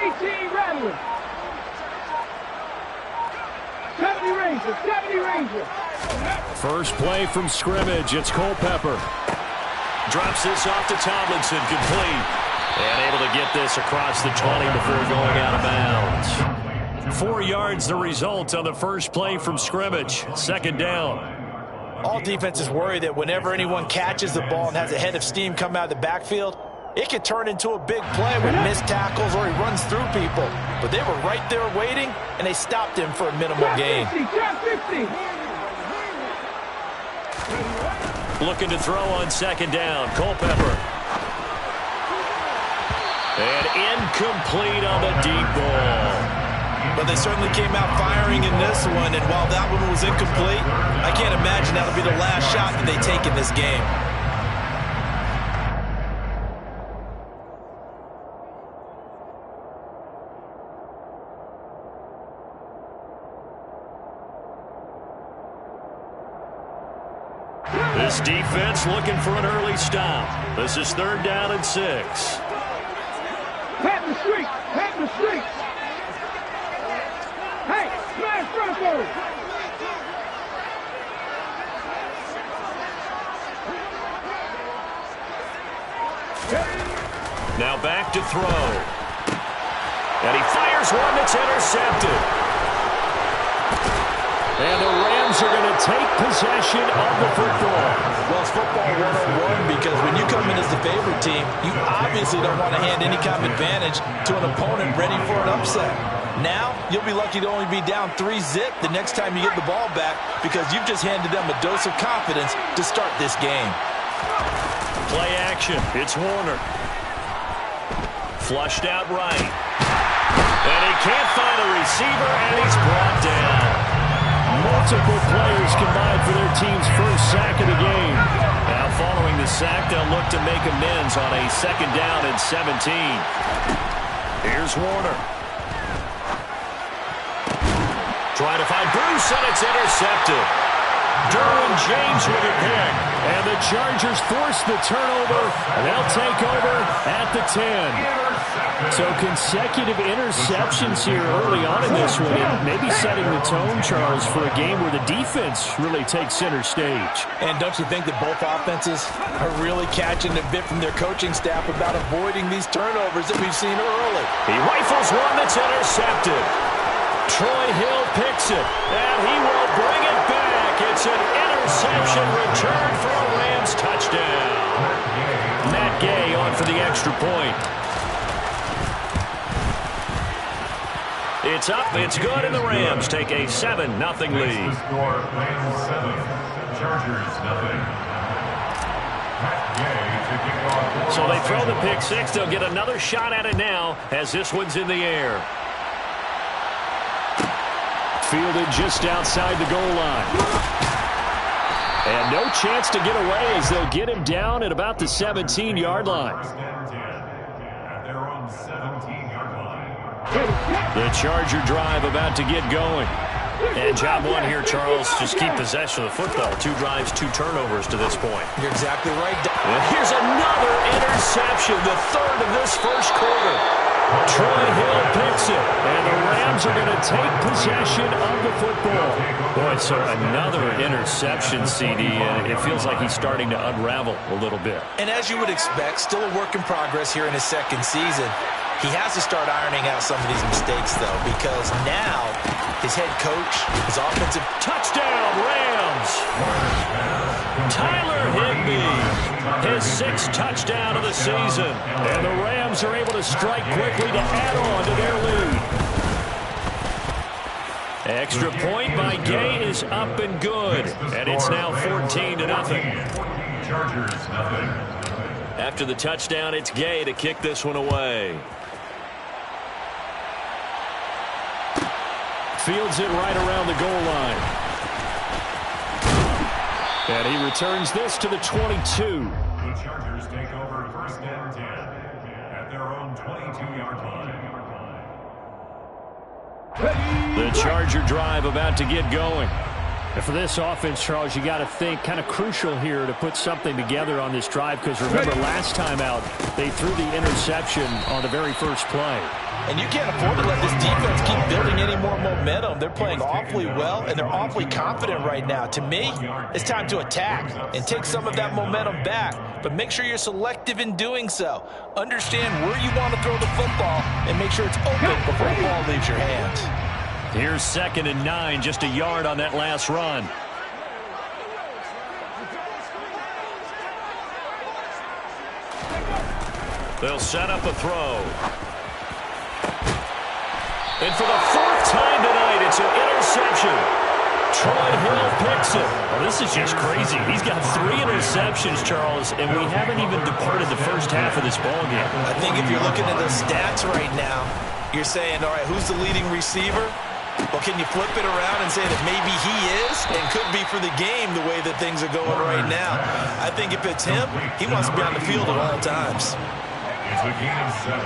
18 Rattler. 70 Ranger, 70 Ranger. First play from scrimmage. It's Culpepper. Drops this off to Tomlinson, complete. And able to get this across the 20 before going out of bounds. 4 yards the result on the first play from scrimmage. Second down. All defenses worry that whenever anyone catches the ball and has a head of steam come out of the backfield, it could turn into a big play with missed tackles or he runs through people. But they were right there waiting, and they stopped him for a minimal gain. Looking to throw on second down. Culpepper. And incomplete on the deep ball. But they certainly came out firing in this one, and while that one was incomplete, I can't imagine that'll be the last shot that they take in this game. This defense looking for an early stop. This is 3rd down and 6. Pat the street, pat the street. Hey, smash Bronco. Now back to throw. And he fires one that's intercepted. And the Rams are going to take possession of the football. Well, it's football 101 because when you come in as the favorite team, you obviously don't want to hand any kind of advantage to an opponent ready for an upset. Now, you'll be lucky to only be down 3-zip the next time you get the ball back because you've just handed them a dose of confidence to start this game. Play action. It's Warner. Flushed out right. And he can't find a receiver, and he's brought down. Multiple players combined for their team's first sack of the game. Now following the sack, they'll look to make amends on a 2nd down and 17. Here's Warner. Trying to find Bruce, and it's intercepted. Derwin James with a pick. And the Chargers force the turnover, and they'll take over at the 10. So consecutive interceptions here early on in this one, and maybe setting the tone, Charles, for a game where the defense really takes center stage. And don't you think that both offenses are really catching a bit from their coaching staff about avoiding these turnovers that we've seen early? He rifles one that's intercepted. Troy Hill picks it, and he will bring it back. It's an interception return for a Rams touchdown. Matt Gay on for the extra point. It's up, it's good, and the Rams take a 7-0 lead. So they throw the pick six. They'll get another shot at it now as this one's in the air. Fielded just outside the goal line. And no chance to get away as they'll get him down at about the 17-yard line. The Charger drive about to get going. And job one here, Charles, just keep possession of the football. 2 drives, 2 turnovers to this point. You're exactly right. And here's another interception, the 3rd of this first quarter. Troy Hill picks it, and the Rams are going to take possession of the football. Boy, so another interception, CD, and it feels like he's starting to unravel a little bit. And as you would expect, still a work in progress here in his 2nd season. He has to start ironing out some of these mistakes, though, because now his head coach, his offensive touchdown, Rams! Tyler Higbee, his 6th touchdown of the season. And the Rams are able to strike quickly to add on to their lead. Extra point by Gay is up and good. And it's now 14-0. After the touchdown, it's Gay to kick this one away. Fields it right around the goal line. And he returns this to the 22. The Chargers take over 1st and 10 at their own 22-yard line. The Charger drive about to get going. And for this offense, Charles, you got to think kind of crucial here to put something together on this drive because remember last time out, they threw the interception on the very first play. And you can't afford to let this defense keep building any more momentum. They're playing awfully well, and they're awfully confident right now. To me, it's time to attack and take some of that momentum back. But make sure you're selective in doing so. Understand where you want to throw the football and make sure it's open before the ball leaves your hands. Here's 2nd and 9, just a yard on that last run. They'll set up a throw. And for the 4th time tonight, it's an interception. Troy Hill picks it. Well, this is just crazy. He's got 3 interceptions, Charles, and we haven't even departed the first half of this ballgame. I think if you're looking at the stats right now, you're saying, all right, who's the leading receiver? Well, can you flip it around and say that maybe he is and could be for the game the way that things are going right now? I think if it's him, he wants to be on the field at all times. It's a gain of 7.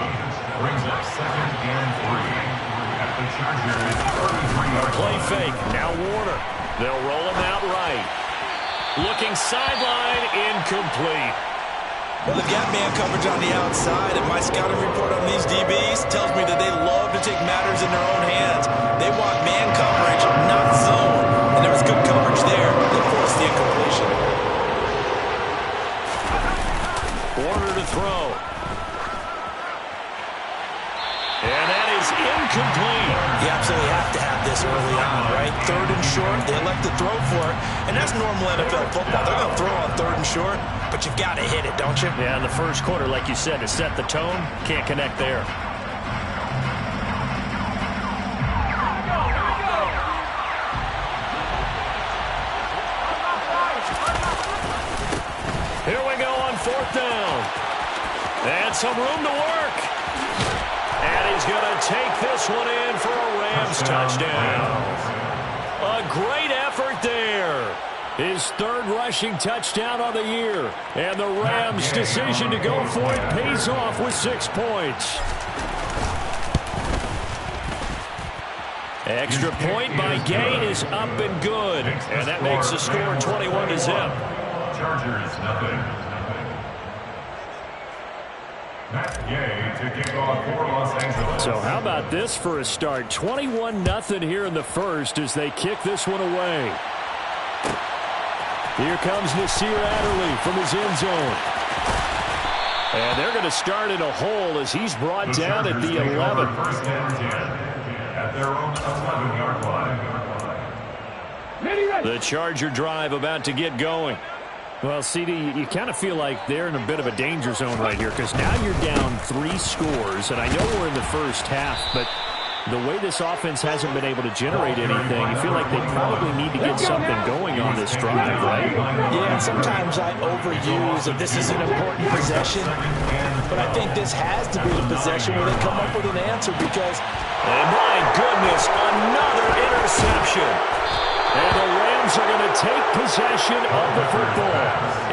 Brings up 2nd and 3. At the Chargers 33-yard Play fake. Now Warner. They'll roll him out right. Looking sideline, incomplete. Well, they've got man coverage on the outside, and my scouting report on these DBs tells me that they love to take matters in their own hands. They want man coverage, not zone. And there was good coverage there that forced the incompletion. Warner to throw. And that is incomplete. You absolutely have to have this early on, right? 3rd and short, they elect to throw for it, and that's normal NFL football. They're going to throw on 3rd and short, but you've got to hit it, don't you? Yeah, in the first quarter, like you said, to set the tone, can't connect there. Here we go on 4th down. And some room to work. And he's going to take this one in for a Rams touchdown. A great effort there. His 3rd rushing touchdown on the year. And the Rams' decision to go for it pays off with 6 points. Extra point by Gay is up and good. And that makes the score 21-0. Chargers, nothing. Matt Gay to kick off for Los Angeles. So how about this for a start? 21-0 here in the first as they kick this one away. Here comes Nasir Adderley from his end zone. And they're going to start in a hole as he's brought down at the 11. 1st and 10 at their own 11-yard line. The Charger drive about to get going. Well, CD, you kind of feel like they're in a bit of a danger zone right here because now you're down 3 scores, and I know we're in the first half, but the way this offense hasn't been able to generate anything, you feel like they probably need to get something going on this drive, right? Yeah, and sometimes I overuse that this is an important possession, but I think this has to be the possession where they come up with an answer because... And my goodness, another interception. And the Rams are going to take possession of the football.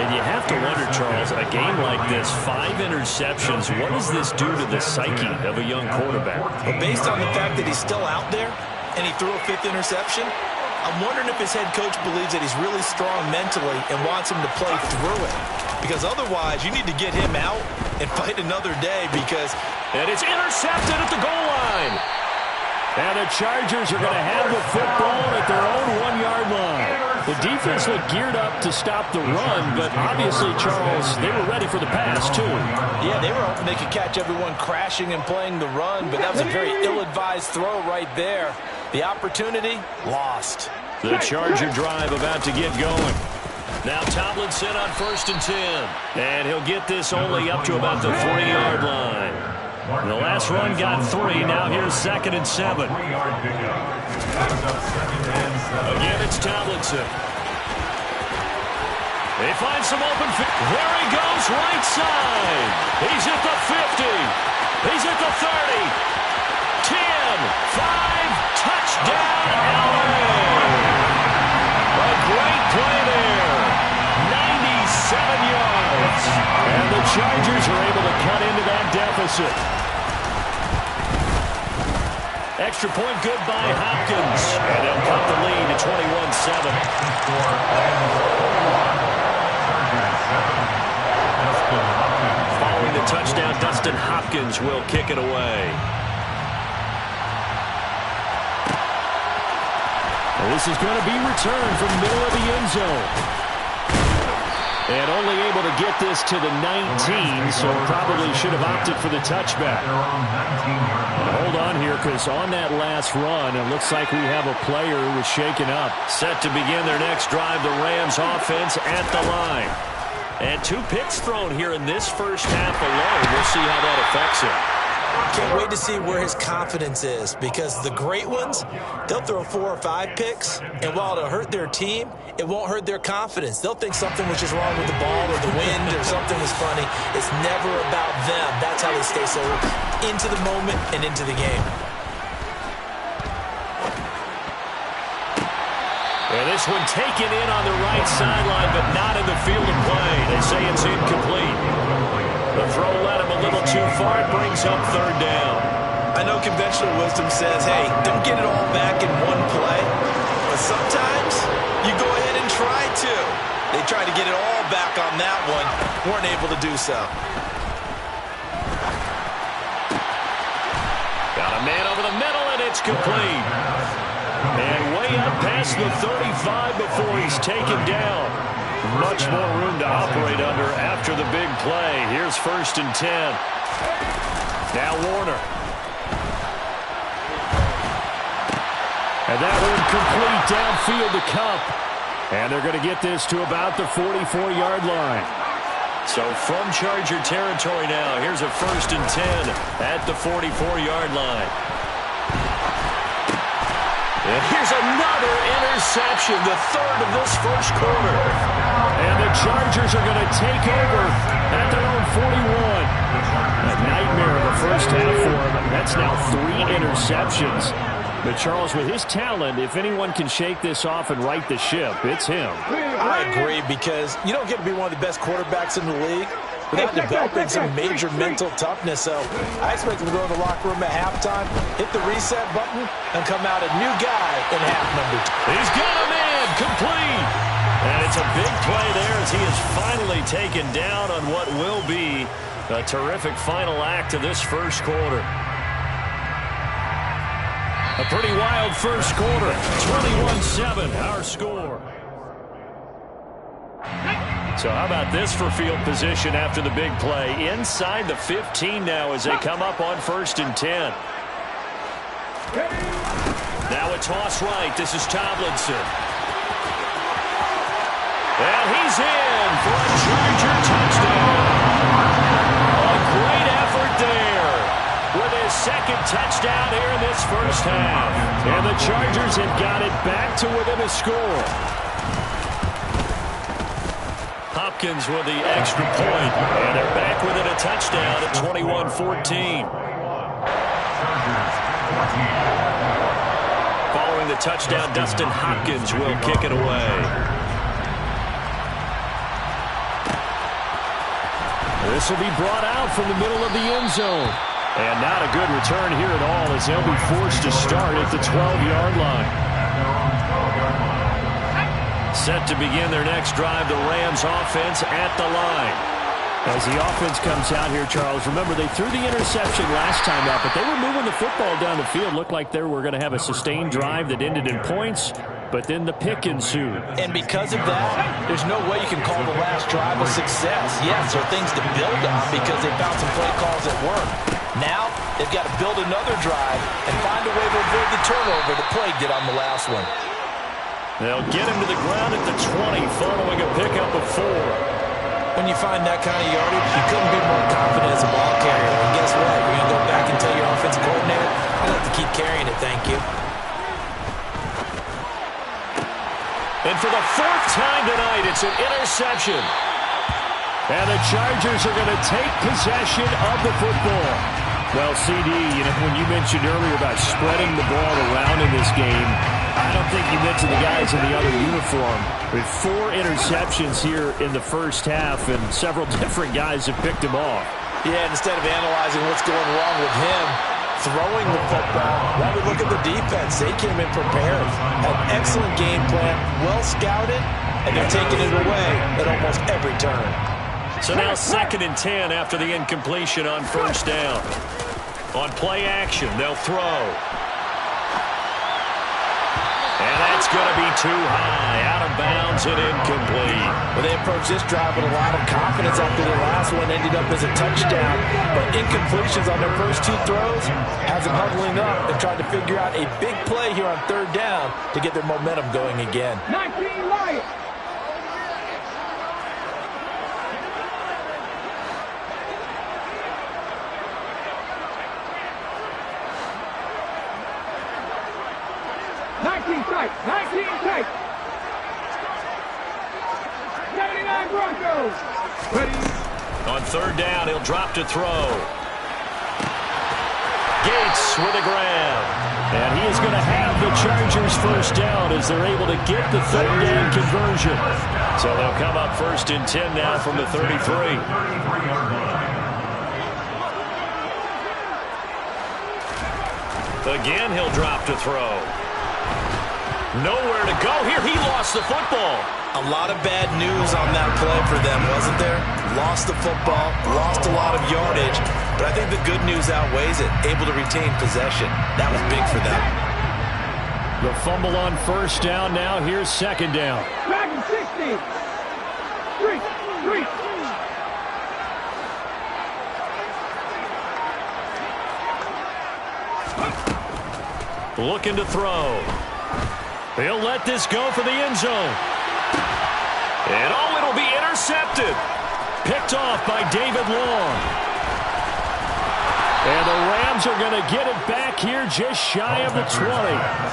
And you have to wonder, Charles, a game like this, 5 interceptions, what does this do to the psyche of a young quarterback? Well, based on the fact that he's still out there and he threw a 5th interception, I'm wondering if his head coach believes that he's really strong mentally and wants him to play through it. Because otherwise, you need to get him out and fight another day because... And it's intercepted at the goal line. And the Chargers are going to have the football at their own 1-yard line. The defense looked geared up to stop the run, but obviously, Charles, they were ready for the pass, too. Yeah, they were hoping they could catch everyone crashing and playing the run, but that was a very ill-advised throw right there. The opportunity, lost. The Charger drive about to get going. Now Tomlinson on 1st and 10. And he'll get this only up to about the 3-yard line. The last run got 3. Now here's 2nd and 7. Again, it's Tomlinson. They find some open field. There he goes, right side. He's at the 50. He's at the 30. 10, 5, touchdown, LA. A great play there. 97 yards. And the Chargers are able to cut into that deficit. Extra point good by Hopkins. And they'll cut the lead to 21-7. Following the touchdown, Dustin Hopkins will kick it away. This is going to be returned from the middle of the end zone. And only able to get this to the 19, so probably should have opted for the touchback. And hold on here, because on that last run, it looks like we have a player who was shaken up. Set to begin their next drive, the Rams offense at the line. And 2 picks thrown here in this first half alone. We'll see how that affects him. Can't wait to see where his confidence is, because the great ones, they'll throw 4 or 5 picks, and while it'll hurt their team, it won't hurt their confidence. They'll think something was just wrong with the ball or the wind or something was funny. It's never about them. That's how they stay so into the moment and into the game. And this one taken in on the right sideline, but not in the field of play. They say it's incomplete. The throw led him a little too far. It brings up 3rd down. I know conventional wisdom says, hey, don't get it all back in one play. But sometimes you go ahead and try to. They tried to get it all back on that one. Weren't able to do so. Got a man over the middle, and it's complete. And way up past the 35 before he's taken down. Much more room to operate under after the big play. Here's 1st and 10. Now Warner. And that one complete downfield to Cup. And they're going to get this to about the 44-yard line. So from Charger territory now, here's a 1st and 10 at the 44-yard line. And here's another interception, the 3rd of this first quarter. And the Chargers are going to take over at their own 41. A nightmare of a first half for them. That's now 3 interceptions. But Charles, with his talent, if anyone can shake this off and right the ship, it's him. I agree, because you don't get to be one of the best quarterbacks in the league without developing some major mental toughness. So I expect him to go to the locker room at halftime, hit the reset button, and come out a new guy in half number 2. He's got a man, complete. And it's a big play there as he is finally taken down on what will be a terrific final act of this first quarter. A pretty wild first quarter. 21-7, our score. So how about this for field position after the big play? Inside the 15 now as they come up on 1st and 10. Now a toss right. This is Tomlinson. And he's in for a Charger touchdown. A great effort there with his 2nd touchdown here in this first half. And the Chargers have got it back to within a score. Hopkins with the extra point, and they're back within a touchdown at 21-14. Following the touchdown, Dustin Hopkins will kick it away. This will be brought out from the middle of the end zone. And not a good return here at all as they'll be forced to start at the 12-yard line. Set to begin their next drive, the Rams offense at the line. As the offense comes out here, Charles, remember they threw the interception last time out, but they were moving the football down the field. Looked like they were going to have a sustained drive that ended in points, but then the pick ensued. And because of that, there's no way you can call the last drive a success. Yes, there are things to build on because they found some play calls that work. Now, they've got to build another drive and find a way to avoid the turnover the play did on the last one. They'll get him to the ground at the 20 following a pickup of 4. When you find that kind of yardage, you couldn't be more confident as a ball carrier. And guess what? You're going to go back and tell your offensive coordinator, I'd like to keep carrying it, thank you. And for the 4th time tonight, it's an interception. And the Chargers are going to take possession of the football. Well, CD, when you mentioned earlier about spreading the ball around in this game, I don't think you mentioned the guys in the other uniform. With 4 interceptions here in the first half, and several different guys have picked him off. Yeah, instead of analyzing what's going wrong with him, throwing the football, why we look at the defense. They came in prepared, had an excellent game plan, well scouted, and they're taking it away at almost every turn. So now 2nd and 10 after the incompletion on 1st down. On play action, they'll throw. And that's going to be too high, out of bounds and incomplete. Well, they approached this drive with a lot of confidence after their last one ended up as a touchdown. But incompletions on their first two throws has them huddling up and trying to figure out a big play here on third down to get their momentum going again. 19 Lions. Tight, 19 tight. 79 Broncos. Ready. On third down, he'll drop to throw. Gates with a grab. And he is going to have the Chargers first down as they're able to get the third down conversion. So they'll come up first and 10 now from the 33. Again, he'll drop to throw. Nowhere to go here. He lost the football. A lot of bad news on that play for them, wasn't there? Lost the football, lost a lot of yardage, but I think the good news outweighs it. Able to retain possession. That was big for them. The fumble on first down. Now here's second down. Dragon 60. 3. Looking to throw. He'll let this go for the end zone. And it'll be intercepted. Picked off by David Long. And the Rams are going to get it back here just shy of the 20.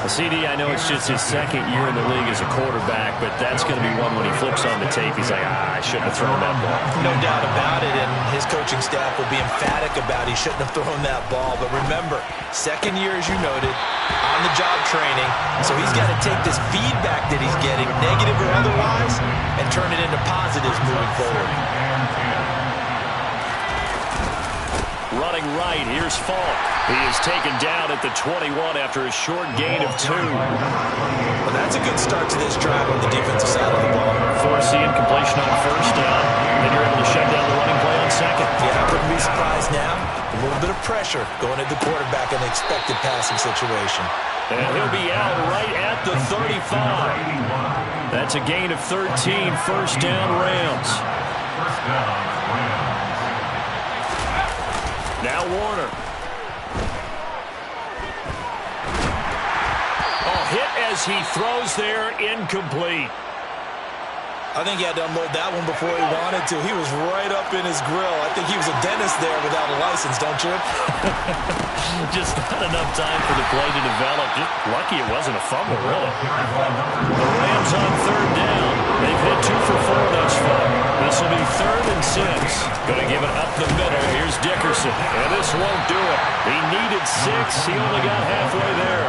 CD, I know it's just his second year in the league as a quarterback, but that's going to be one when he flips on the tape. He's like, I shouldn't have thrown that ball. No doubt about it, and his coaching staff will be emphatic about he shouldn't have thrown that ball. But remember, second year, as you noted, on-the-job training, so he's got to take this feedback that he's getting, negative or otherwise, and turn it into positives moving forward. Running right, here's Falk. He is taken down at the 21 after a short gain of 2. Well, that's a good start to this drive on the defensive side of the ball. Forcing completion on first down. Then you're able to shut down the running play on second. Yeah, I wouldn't be surprised now. A little bit of pressure going at the quarterback in an expected passing situation. And he'll be out right at the 35. That's a gain of 13. First down, Rams. First down, Rams. Now Warner. Oh, hit as he throws there, incomplete. I think he had to unload that one before he wanted to. He was right up in his grill. I think he was a dentist there without a license, don't you? Just not enough time for the play to develop. Just lucky it wasn't a fumble, really. The Rams on third down. They've hit 2 for 4 thus far. This will be 3rd and 6. Going to give it up the middle. Here's Dickerson. And this won't do it. He needed 6. He only got halfway there.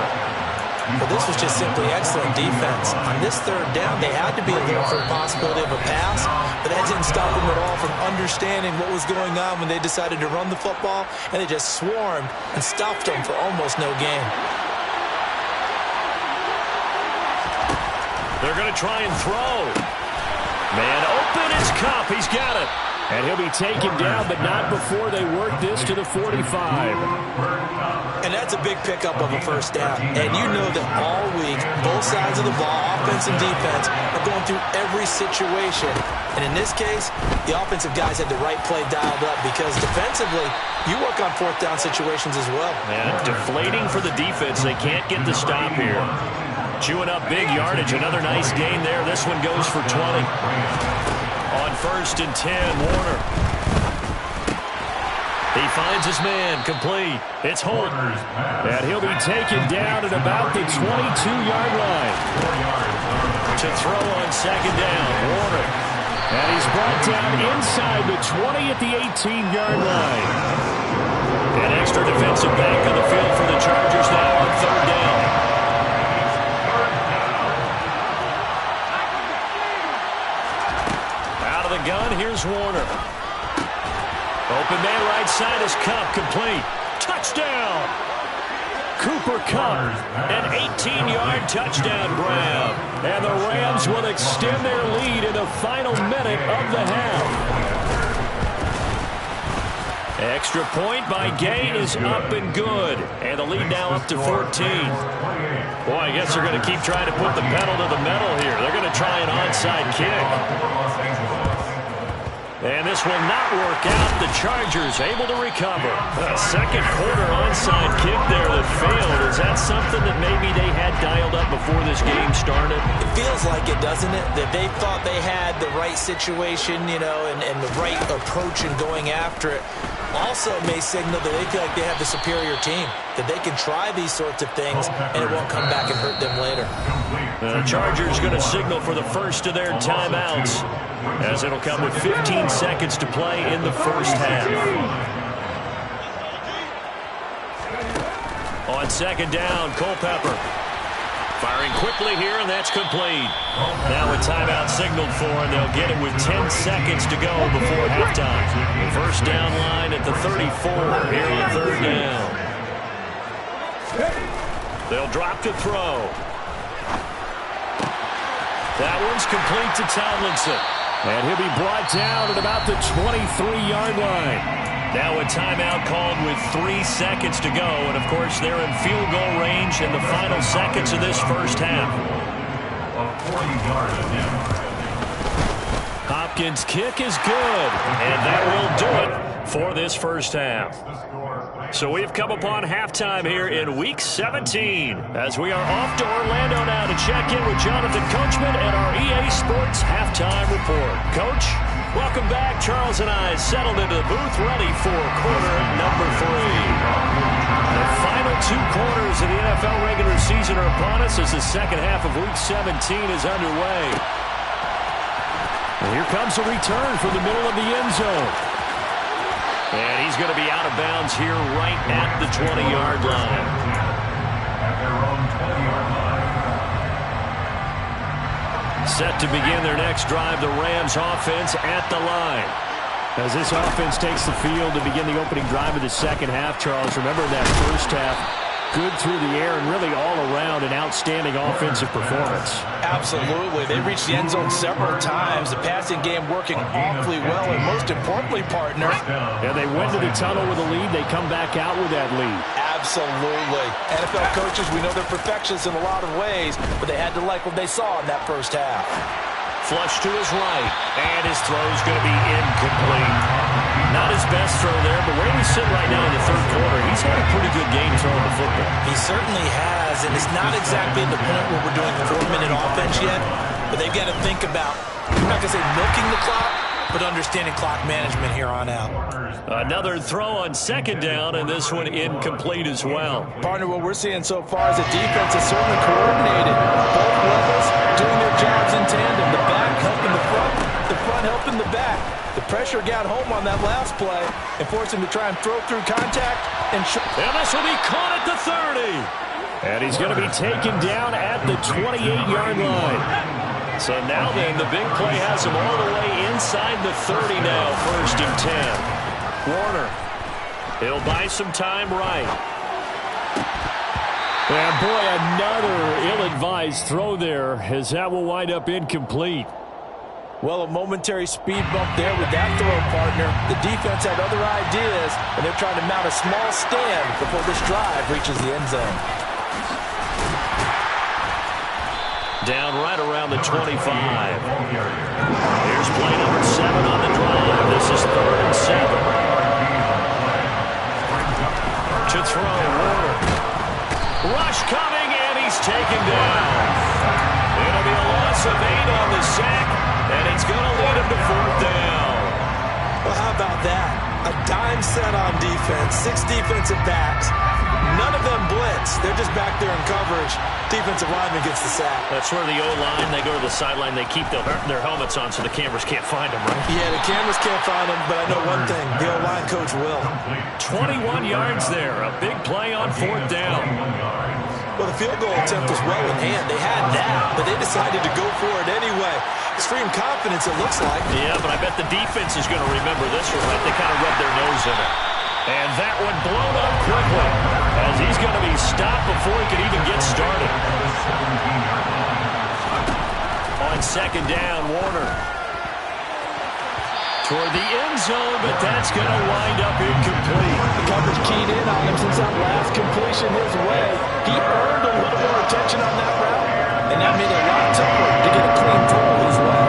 But this was just simply excellent defense. On this third down, they had to be alert for the possibility of a pass, but that didn't stop them at all from understanding what was going on when they decided to run the football, and they just swarmed and stuffed them for almost no gain. They're going to try and throw. Man open, it's Kupp. He's got it. And he'll be taken down, but not before they work this to the 45. And that's a big pickup of a first down. And you know that all week, both sides of the ball, offense and defense, are going through every situation. And in this case, the offensive guys had the right play dialed up because defensively, you work on fourth down situations as well. And deflating for the defense. They can't get the stop here. Chewing up big yardage. Another nice gain there. This one goes for 20. On first and 10, Warner. He finds his man, complete. It's Holt. And he'll be taken down at about the 22-yard line. To throw on second down, Warner. And he's brought down inside the 20 at the 18-yard line. An extra defensive back on the field for the Chargers now on third down. Gun, here's Warner. Open man right side is Kupp, complete. Touchdown! Cooper Kupp, an 18-yard touchdown grab. And the Rams will extend their lead in the final minute of the half. Extra point by Gay is up and good. And the lead now up to 14. Boy, I guess they're going to keep trying to put the pedal to the metal here. They're going to try an onside kick. And this will not work out. The Chargers able to recover. A second quarter onside kick there that failed. Is that something that maybe they had dialed up before this game started? It feels like it, doesn't it? That they thought they had the right situation, you know, and the right approach in going after it. Also may signal that they feel like they have the superior team, that they can try these sorts of things and it won't come back and hurt them later. The Chargers going to signal for the first of their timeouts, as it'll come with 15 seconds to play in the first half. On second down, Culpepper firing quickly here, and that's complete. Now a timeout signaled for, and they'll get it with 10 seconds to go before halftime. First down line at the 34 here on third down. They'll drop to throw. That one's complete to Tomlinson. And he'll be brought down at about the 23-yard line. Now a timeout called with 3 seconds to go. And, of course, they're in field goal range in the final seconds of this first half. A 40-yard attempt. Hopkins' kick is good. And that will do it for this first half. So we've come upon halftime here in Week 17 as we are off to Orlando now to check in with Jonathan Coachman and our EA Sports Halftime Report. Coach, welcome back. Charles and I settled into the booth ready for quarter number 3. The final 2 quarters of the NFL regular season are upon us as the second half of Week 17 is underway. And here comes a return from the middle of the end zone. And he's going to be out of bounds here right at the 20-yard line. At their own 20-yard line. Set to begin their next drive, the Rams offense at the line. As this offense takes the field to begin the opening drive of the second half, Charles, remember that first half, good through the air and really all around an outstanding offensive performance. Absolutely. They reached the end zone several times. The passing game working awfully well, and most importantly, partner. And they went to the tunnel with a lead. They come back out with that lead. Absolutely. NFL coaches, we know they're perfectionists in a lot of ways, but they had to like what they saw in that first half. Flush to his right, and his throw's going to be incomplete. Not his best throw there, but where we sit right now in the third quarter, he's had a pretty good game throwing the football. He certainly has, and it's not exactly at the point where we're doing 4-minute offense yet, but they've got to think about, I'm not going to say milking the clock, but understanding clock management here on out. Another throw on second down, and this one incomplete as well. Partner, what we're seeing so far is the defense is certainly coordinated. Both levels doing their jobs in tandem. The back helping the front helping the back. The pressure got home on that last play and forced him to try and throw through contact. And this will be caught at the 30. And he's going to be taken down at the 28-yard line. So now then, the big play has him all the way inside the 30 now, first and 10. Warner, he'll buy some time right. And boy, another ill-advised throw there, as that will wind up incomplete. Well, a momentary speed bump there with that throw, partner. The defense had other ideas, and they're trying to mount a small stand before this drive reaches the end zone. Down right around the 25. Here's play number 7 on the drive. This is 3rd and 7. To throw, Warner. Rush coming, and he's taken down. It'll be a loss of 8 on the sack, and it's going to lead him to 4th down. Well, how about that? A dime set on defense, 6 defensive backs. None of them blitz. They're just back there in coverage. Defensive lineman gets the sack. That's where the O-line, they go to the sideline, they keep their helmets on so the cameras can't find them, right? Yeah, the cameras can't find them, but I know one thing. The O-line coach will. 21 yards there. A big play on 4th down. Well, the field goal attempt was well in hand. They had that, but they decided to go for it anyway. Extreme confidence, it looks like. Yeah, but I bet the defense is going to remember this one, right? They kind of rubbed their nose in it. And that one blown up quickly as he's going to be stopped before he can even get started. On second down, Warner. toward the end zone, but that's going to wind up incomplete. The coverage keyed in on him since that last completion his way. He earned a little more attention on that route, and that made it a lot tougher to get a clean throw his way.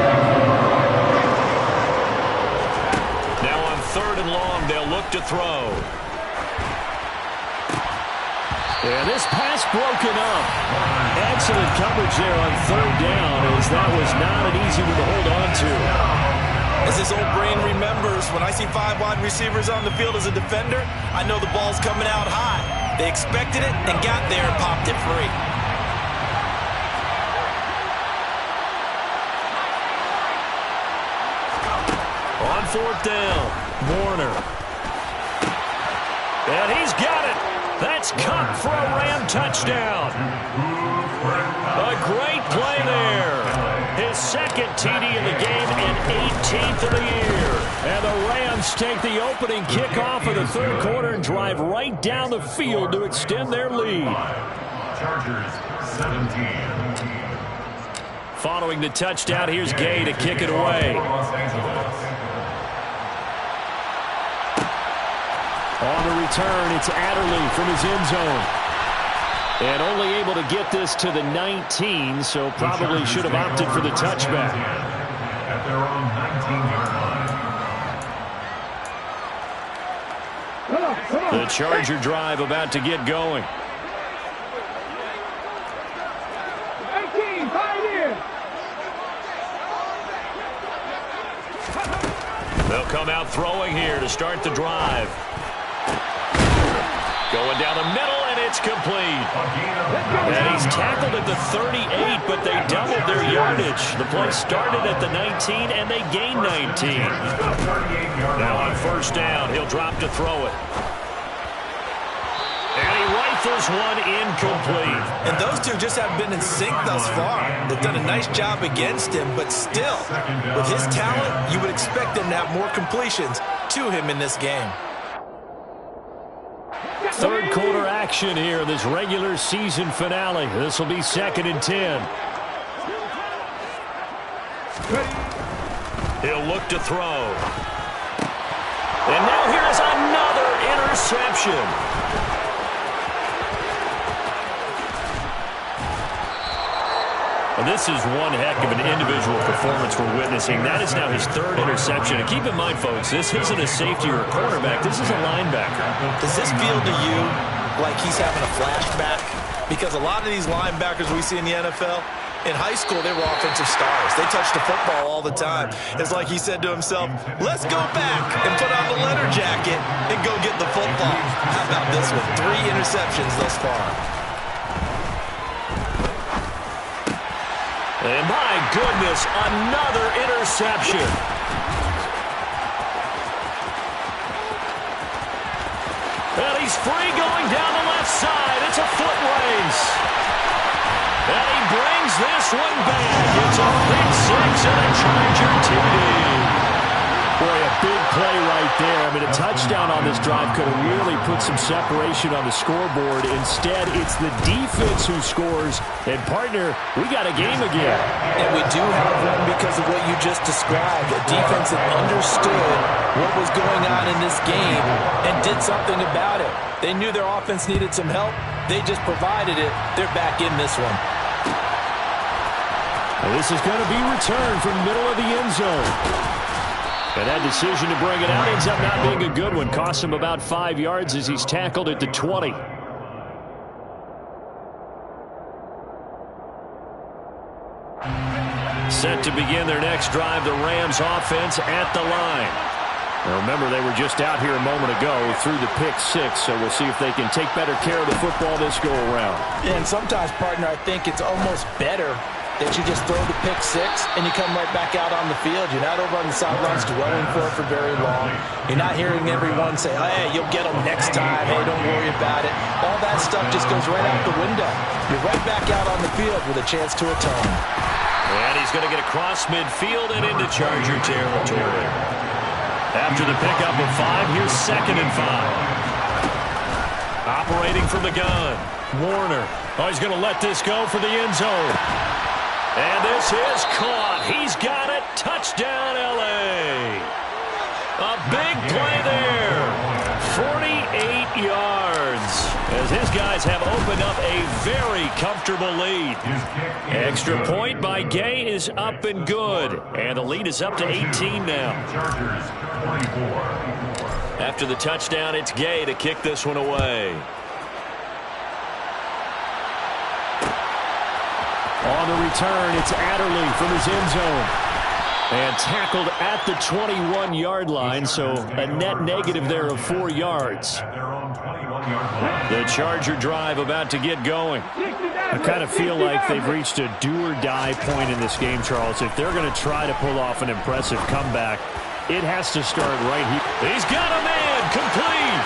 Now on 3rd and long, they'll look to throw. And this pass broken up. Excellent coverage there on 3rd down, as that was not an easy one to hold on to. As his old brain remembers, when I see 5 wide receivers on the field as a defender, I know the ball's coming out high. They expected it and got there and popped it free. On 4th down, Warner. And he's got it. That's Cup for a Ram touchdown. A great play there. His 2nd TD in the game and 18th of the year. And the Rams take the opening kickoff of the 3rd quarter and drive right down the field to extend their lead. Chargers 17. Following the touchdown, here's Gay to kick it away. Los Angeles. On the return, it's Adderley from his end zone. And only able to get this to the 19, so probably should have opted for the touchback. At their own 19-yard line. The Charger drive about to get going. 18, fight in. They'll come out throwing here to start the drive. Going down the middle, and it's complete. And he's tackled at the 38, but they doubled their yardage. The play started at the 19, and they gained 19. Now on 1st down, he'll drop to throw it. And he rifles one incomplete. And those two just haven't been in sync thus far. They've done a nice job against him, but still, with his talent, you would expect them to have more completions to him in this game. 3rd quarter action here in this regular season finale. This will be 2nd and 10. He'll look to throw. And now here's another interception. Well, this is one heck of an individual performance we're witnessing. That is now his 3rd interception. And keep in mind, folks, this isn't a safety or a cornerback. This is a linebacker. Does this feel to you like he's having a flashback? Because a lot of these linebackers we see in the NFL, in high school, they were offensive stars. They touched the football all the time. It's like he said to himself, let's go back and put on the leather jacket and go get the football. How about this one? 3 interceptions thus far. And my goodness, another interception. And he's free going down the left side. It's a foot race. And he brings this one back. It's a big 6 and a Charger TD. Boy, a big play right there. I mean, a touchdown on this drive could have really put some separation on the scoreboard. Instead, it's the defense who scores. And, partner, we got a game again. And we do have one because of what you just described. A defense that understood what was going on in this game and did something about it. They knew their offense needed some help. They just provided it. They're back in this one. Well, this is going to be returned from the middle of the end zone. And that decision to bring it out ends up not being a good one. Costs him about 5 yards as he's tackled at the 20. Set to begin their next drive, the Rams offense at the line. Now remember, they were just out here a moment ago through the pick 6, so we'll see if they can take better care of the football this go around. And sometimes, partner, I think it's almost better that you just throw the pick 6 and you come right back out on the field. You're not over on the sidelines dwelling for it for very long. You're not hearing everyone say, oh, hey, you'll get them next time. Hey, don't worry about it. All that stuff just goes right out the window. You're right back out on the field with a chance to atone. And he's going to get across midfield and into Charger territory. After the pickup of 5, here's 2nd and 5. Operating from the gun, Warner. Oh, he's going to let this go for the end zone. And this is caught. He's got it. Touchdown, L.A. these guys have opened up a very comfortable lead. Extra point by Gay is up and good. And the lead is up to 18 now. After the touchdown, it's Gay to kick this one away. On the return, it's Adderley from his end zone. And tackled at the 21-yard line, so a net negative there of 4 yards. The Charger drive about to get going. I kind of feel like they've reached a do-or-die point in this game, Charles. If they're going to try to pull off an impressive comeback, it has to start right here. He's got a man, complete.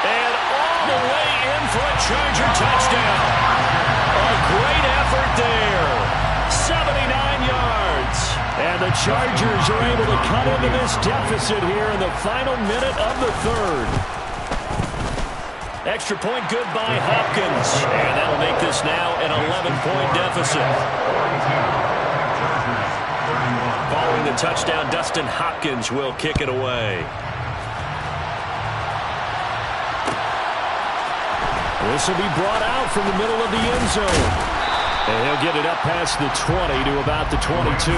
And all the way in for a Charger touchdown. A great effort there. 79 yards. And the Chargers are able to cut into this deficit here in the final minute of the third. Extra point good by Hopkins. And that'll make this now an 11-point deficit. Following the touchdown, Dustin Hopkins will kick it away. This will be brought out from the middle of the end zone. And he'll get it up past the 20 to about the 22.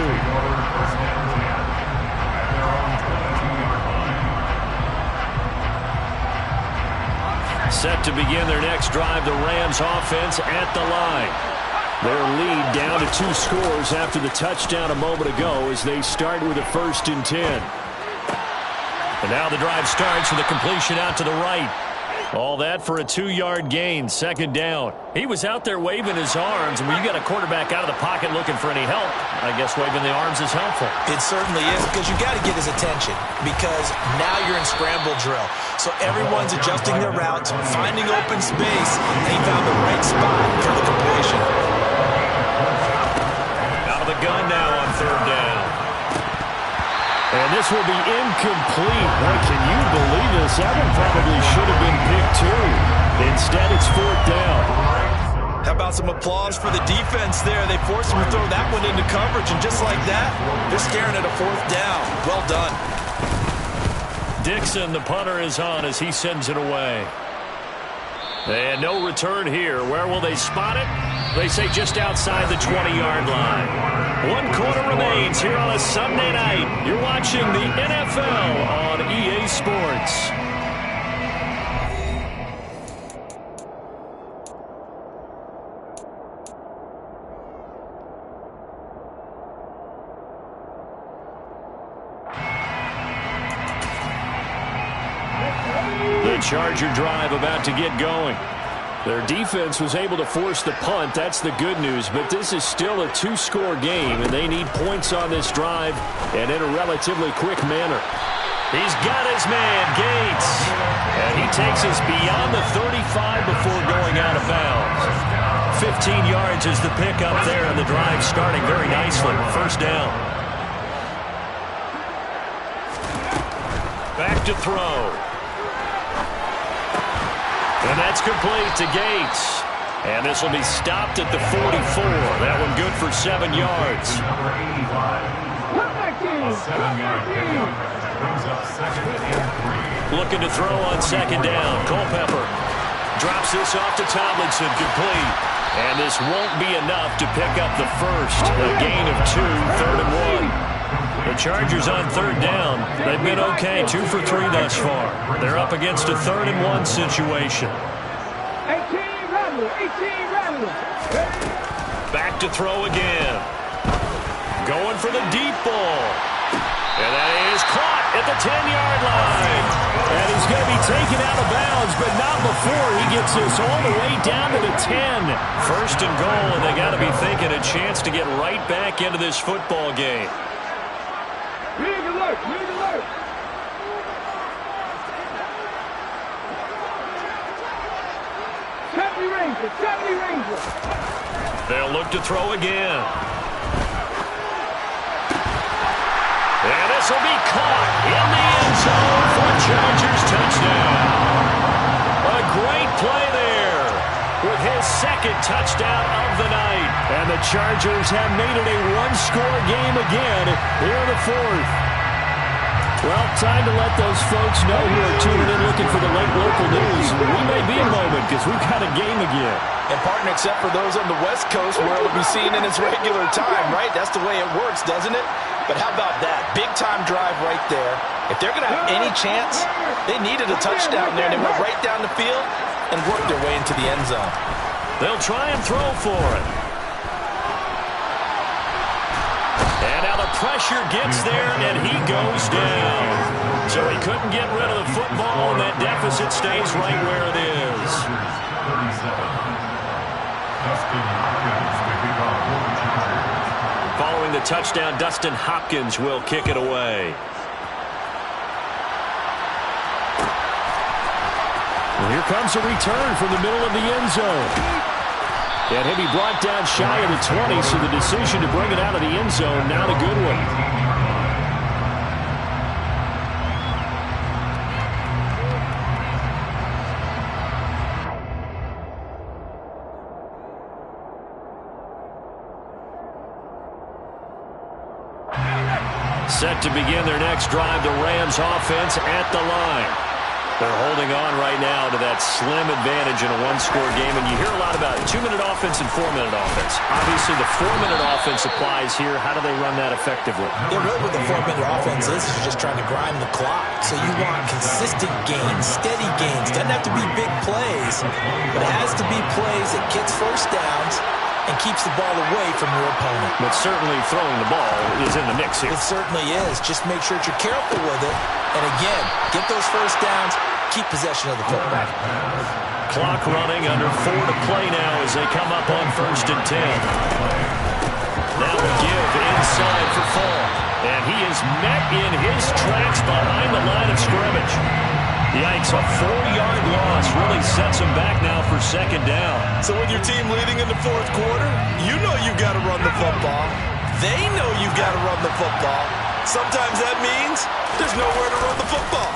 Set to begin their next drive, the Rams offense at the line. Their lead down to 2 scores after the touchdown a moment ago as they start with a 1st and 10. And now the drive starts with a completion out to the right. All that for a 2-yard gain, 2nd down. He was out there waving his arms, and when you got a quarterback out of the pocket looking for any help, I guess waving the arms is helpful. It certainly is, because you got to get his attention, because now you're in scramble drill. So everyone's adjusting their routes, finding open space, and he found the right spot for the completion. Out of the gun now on 3rd down. And this will be incomplete. Boy, can you believe this? That one probably should have been picked too. Instead, it's 4th down. How about some applause for the defense there? They forced him to throw that one into coverage, and just like that, they're staring at a 4th down. Well done. Dixon, the punter, is on as he sends it away. And no return here. Where will they spot it? They say just outside the 20-yard line. 1 quarter remains here on a Sunday night. You're watching the NFL on EA Sports. The Charger drive about to get going. Their defense was able to force the punt. That's the good news. But this is still a 2-score game, and they need points on this drive and in a relatively quick manner. He's got his man, Gates. And he takes us beyond the 35 before going out of bounds. 15 yards is the pickup there, and the drive starting very nicely. 1st down. Back to throw. And that's complete to Gates. And this will be stopped at the 44. That one good for 7 yards. A 7-yard pickup brings up 2nd and 3. Looking to throw on 2nd down. Culpepper drops this off to Tomlinson, complete. And this won't be enough to pick up the first. A gain of 2, 3rd and 1. The Chargers on 3rd down. They've been okay, 2 for 3 thus far. They're up against a 3rd and 1 situation. 18 rattlers. Back to throw again. Going for the deep ball. And that is caught at the 10-yard line. And he's going to be taken out of bounds, but not before he gets this all the way down to the 10. 1st and goal, and they got to be thinking a chance to get right back into this football game. Rig alert. Ranger. They'll look to throw again. And this will be caught in the end zone for a Chargers touchdown. A great play there with his 2nd touchdown of the night. And the Chargers have made it a 1-score game again here in the 4th. Well, time to let those folks know who are tuning in looking for the late local news. We may be a moment because we've got a game again. And, partner, except for those on the West Coast where it'll be seen in its regular time, right? That's the way it works, doesn't it? But how about that? Big-time drive right there. If they're going to have any chance, they needed a touchdown there. They went right down the field and worked their way into the end zone. They'll try and throw for it. And now the pressure gets there, and he goes down. So he couldn't get rid of the football, and that deficit stays right where it is. 37. Following the touchdown, Dustin Hopkins will kick it away. And here comes a return from the middle of the end zone. And he'll be brought down shy of the 20, so the decision to bring it out of the end zone, not a good one. Set to begin their next drive, the Rams offense at the line. They're holding on right now to that slim advantage in a one-score game, and you hear a lot about 2-minute offense and 4-minute offense. Obviously, the 4-minute offense applies here. How do they run that effectively? Yeah, really what the 4-minute offense is you're just trying to grind the clock. So you want consistent gains, steady gains. Doesn't have to be big plays, but it has to be plays that gets first downs and keeps the ball away from your opponent. But certainly throwing the ball is in the mix here. It certainly is. Just make sure that you're careful with it. And again, get those first downs, keep possession of the football. Clock running, under 4 to play now as they come up on 1st and 10. Now the give inside for Fall. And he is met in his tracks behind the line of scrimmage. Yikes, a 4-yard loss really sets him back now for 2nd down. So with your team leading in the 4th quarter, you know you've got to run the football. They know you've got to run the football. Sometimes that means there's nowhere to run the football.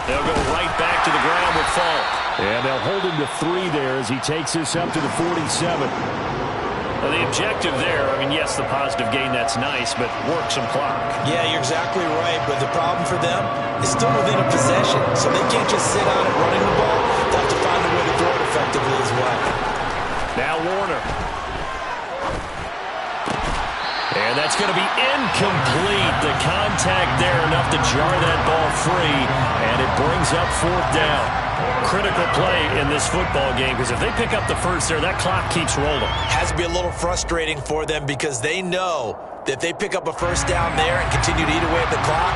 They'll go right back to the ground with Fall. And they'll hold him to 3 there as he takes this up to the 47. Well, the objective there, I mean, yes, the positive gain, that's nice, but work some clock. Yeah, you're exactly right, but the problem for them is still within a possession, so they can't just sit on it running the ball. They'll have to find a way to throw it effectively as well. Now Warner. And that's going to be incomplete. The contact there enough to jar that ball free, and it brings up 4th down. Critical play in this football game because if they pick up the first there, that clock keeps rolling. Has to be a little frustrating for them because they know that if they pick up a first down there and continue to eat away at the clock,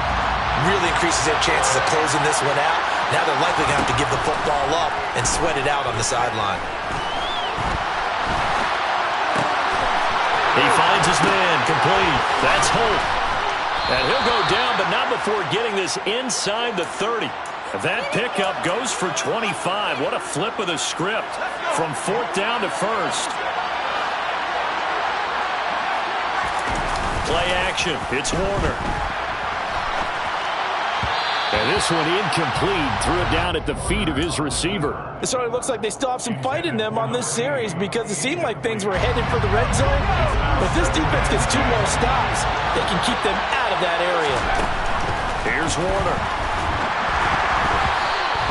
really increases their chances of closing this one out. Now they're likely going to have to give the football up and sweat it out on the sideline. He finds his man, complete. That's Holt. And he'll go down, but not before getting this inside the 30. That pickup goes for 25. What a flip of the script from 4th down to 1st. Play action. It's Warner. And this one incomplete. Threw it down at the feet of his receiver. It certainly looks like they still have some fight in them on this series because it seemed like things were headed for the red zone. But if this defense gets 2 more stops, they can keep them out of that area. Here's Warner.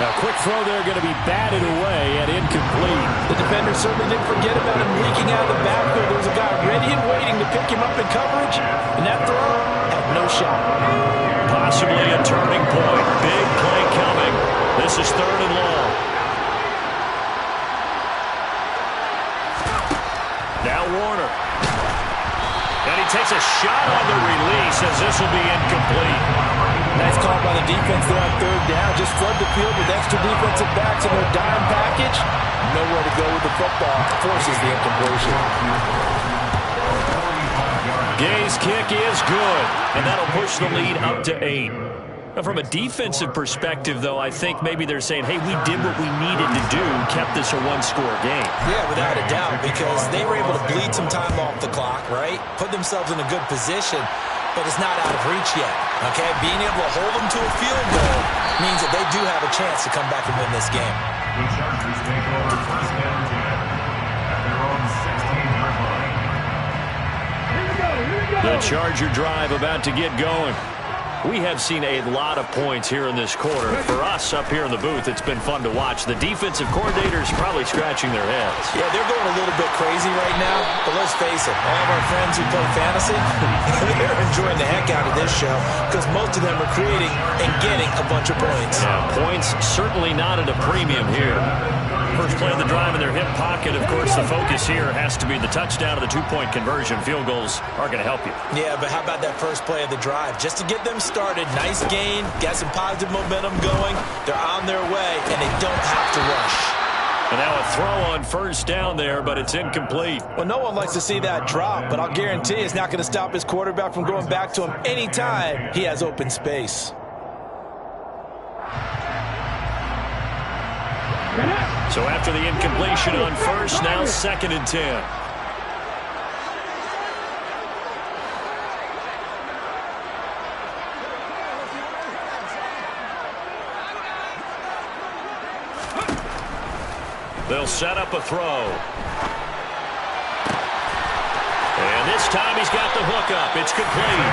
Now, quick throw there going to be batted away and incomplete. The defender certainly didn't forget about him leaking out of the backfield. There was a guy ready and waiting to pick him up in coverage, and that throw had no shot. Possibly a turning point. Big play coming. This is 3rd and long. Now Warner. And he takes a shot on the release as this will be incomplete. Nice call by the defense there on 3rd down. Just flood the field with extra defensive backs in their dime package. Nowhere to go with the football. Forces the incompletion. Gay's kick is good, and that'll push the lead up to 8. Now, from a defensive perspective, though, I think maybe they're saying, hey, we did what we needed to do, kept this a 1-score game. Yeah, without a doubt, because they were able to bleed some time off the clock, right? Put themselves in a good position, but it's not out of reach yet, okay? Being able to hold them to a field goal means that they do have a chance to come back and win this game. The Chargers take over 1st and 10 at their own 16-yard line. The Charger drive about to get going. We have seen a lot of points here in this quarter. For us up here in the booth, it's been fun to watch. The defensive coordinators probably scratching their heads. Yeah, they're going a little bit crazy right now, but let's face it, all of our friends who play fantasy, they're enjoying the heck out of this show because most of them are creating and getting a bunch of points. Yeah, points certainly not at a premium here. First play of the drive in their hip pocket. Of course, the focus here has to be the touchdown of the two-point conversion. Field goals are going to help you. Yeah, but how about that first play of the drive? Just to get them started, nice gain, got some positive momentum going. They're on their way, and they don't have to rush. And now a throw on first down there, but it's incomplete. Well, no one likes to see that drop, but I'll guarantee it's not going to stop his quarterback from going back to him anytime he has open space. So after the incompletion on first, now 2nd and 10. They'll set up a throw. And this time he's got the hook up. It's complete.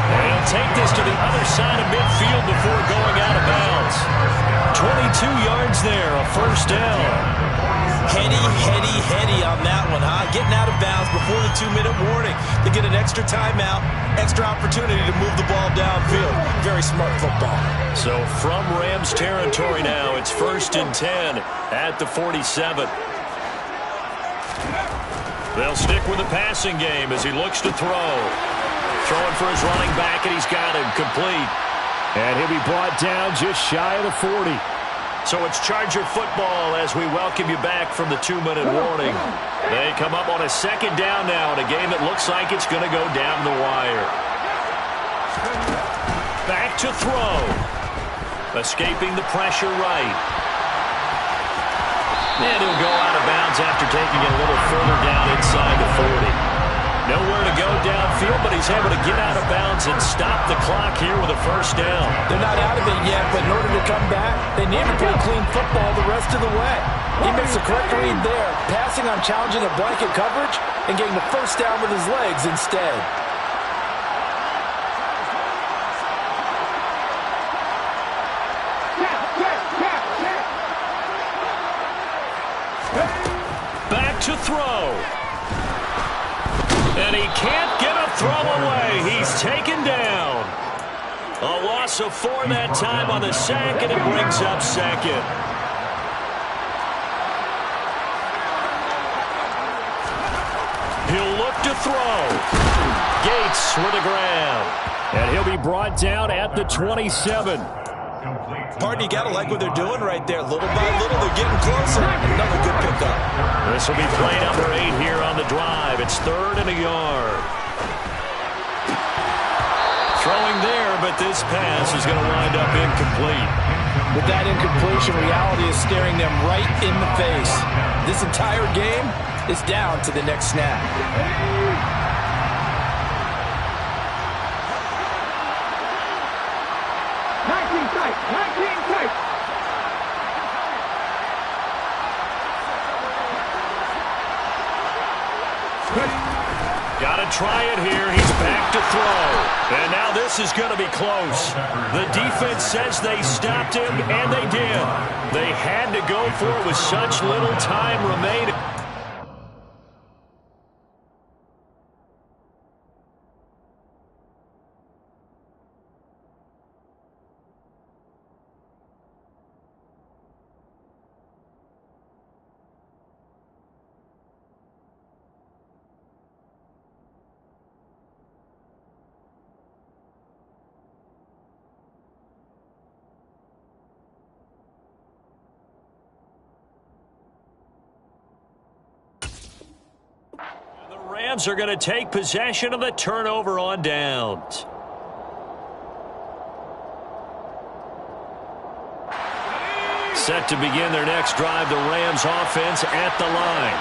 And he'll take this to the other side of midfield before going out of bounds. 22 yards there, a first down. Heady on that one, huh? Getting out of bounds before the 2-minute warning. They get an extra timeout, extra opportunity to move the ball downfield. Very smart football. So from Rams territory now, it's 1st and 10 at the 47. They'll stick with the passing game as he looks to throw. Throwing for his running back, and he's got him complete. And he'll be brought down just shy of the 40. So it's Charger football as we welcome you back from the 2-minute warning. They come up on a 2nd down now in a game that looks like it's going to go down the wire. Back to throw. Escaping the pressure right. And he'll go out of bounds after taking it a little further down inside the 40. Nowhere to go downfield, but he's able to get out of bounds and stop the clock here with a first down. They're not out of it yet, but in order to come back, they need to play clean football the rest of the way. He makes the correct read there, passing on challenging a blanket coverage and getting the first down with his legs instead. Back to throw. And he can't get a throw away. He's taken down. A loss of 4 that time on the sack, and it brings up 2nd. He'll look to throw. Gates with the grab. And he'll be brought down at the 27. Pardon, you got to like what they're doing right there. Little by little, they're getting closer. Another good pickup. This will be play number 8 here on the drive. It's 3rd and a yard. Throwing there, but this pass is going to wind up incomplete. With that incompletion, reality is staring them right in the face. This entire game is down to the next snap. Got to try it here. He's back to throw. And now this is going to be close. The defense says they stopped him, and they did. They had to go for it with such little time remaining. Rams are going to take possession of the turnover on downs. Set to begin their next drive, the Rams offense at the line.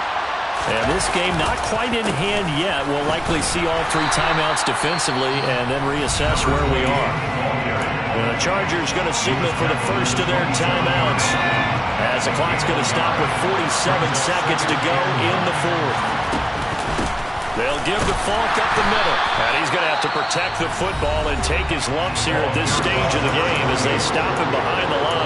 And this game not quite in hand yet. We'll likely see all 3 timeouts defensively and then reassess where we are. And the Chargers going to signal for the first of their timeouts as the clock's going to stop with 47 seconds to go in the 4th. They'll give the Falk up the middle. And he's going to have to protect the football and take his lumps here at this stage of the game as they stop him behind the line.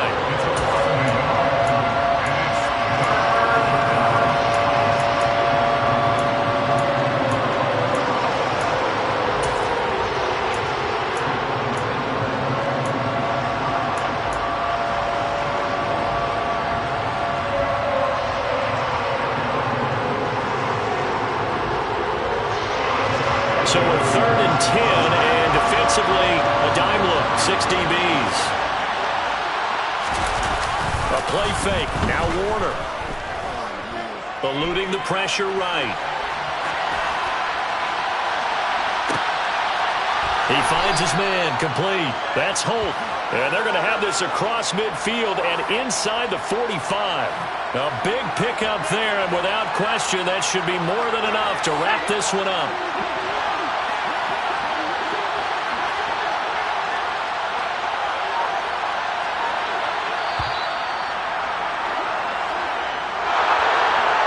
So a 3rd and 10, and defensively, a dime look, 6 DBs. A play fake, now Warner. Eluding the pressure right. He finds his man, complete. That's Holt. And they're going to have this across midfield and inside the 45. A big pickup there, and without question, that should be more than enough to wrap this one up.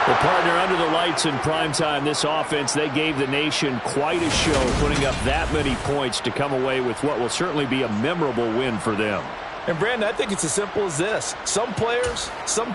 Well, partner, under the lights in primetime, this offense, they gave the nation quite a show, putting up that many points to come away with what will certainly be a memorable win for them. And, Brandon, I think it's as simple as this. Some players, some